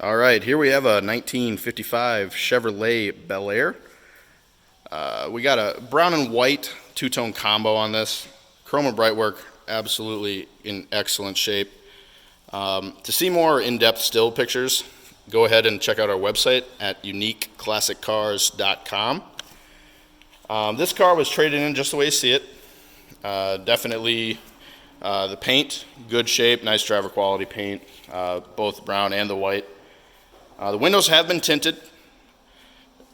All right, here we have a 1955 Chevrolet Bel Air. We got a brown and white two-tone combo on this. Chrome and bright work, absolutely in excellent shape. To see more in-depth still pictures, go ahead and check out our website at uniqueclassiccars.com. This car was traded in just the way you see it. Definitely the paint, good shape, nice driver quality paint, both brown and the white. The windows have been tinted.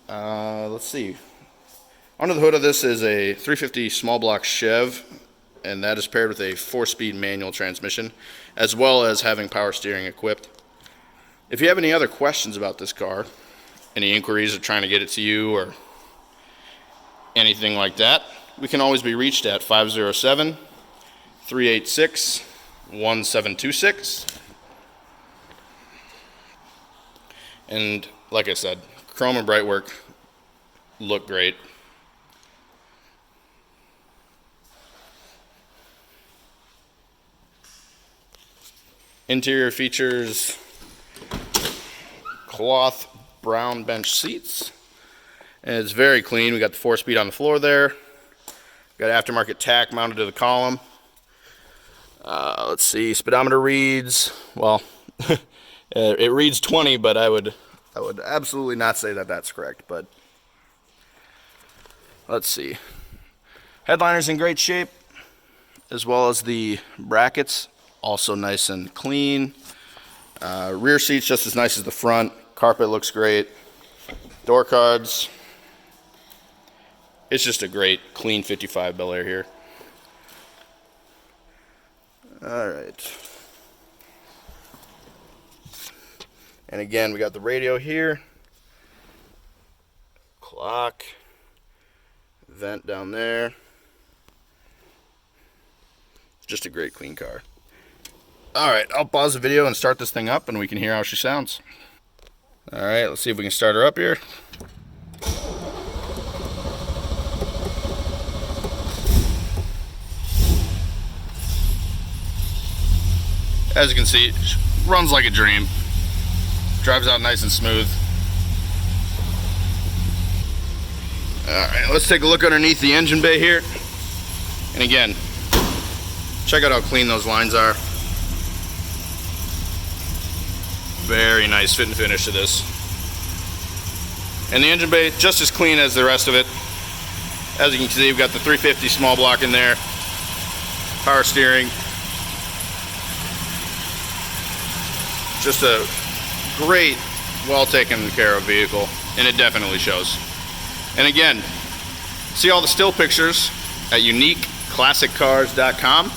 Let's see. Under the hood of this is a 350 small block Chev, and that is paired with a 4-speed manual transmission, as well as having power steering equipped. If you have any other questions about this car, any inquiries or trying to get it to you or anything like that, we can always be reached at 507-386-1726. And like I said, chrome and bright work look great. Interior features cloth brown bench seats. And it's very clean. We got the 4-speed on the floor there. Got aftermarket tack mounted to the column. Let's see, speedometer reads, well, it reads 20, but I would absolutely not say that that's correct, but let's see. Headliner's in great shape, as well as the brackets, also nice and clean. Rear seats just as nice as the front. Carpet looks great. Door cards. It's just a great, clean 55 Bel Air here. All right. And again, we got the radio here, clock, vent down there. Just a great clean car. All right, I'll pause the video and start this thing up and we can hear how she sounds. All right, let's see if we can start her up here. As you can see, it runs like a dream. Drives out nice and smooth. Alright, let's take a look underneath the engine bay here. And again, check out how clean those lines are. Very nice fit and finish to this. And the engine bay, just as clean as the rest of it. As you can see, we've got the 350 small block in there. Power steering. Just a great, well taken care of vehicle, and it definitely shows. And again, see all the still pictures at uniqueclassiccars.com,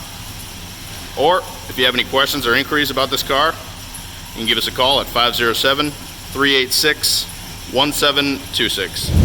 or if you have any questions or inquiries about this car, you can give us a call at 507-386-1726.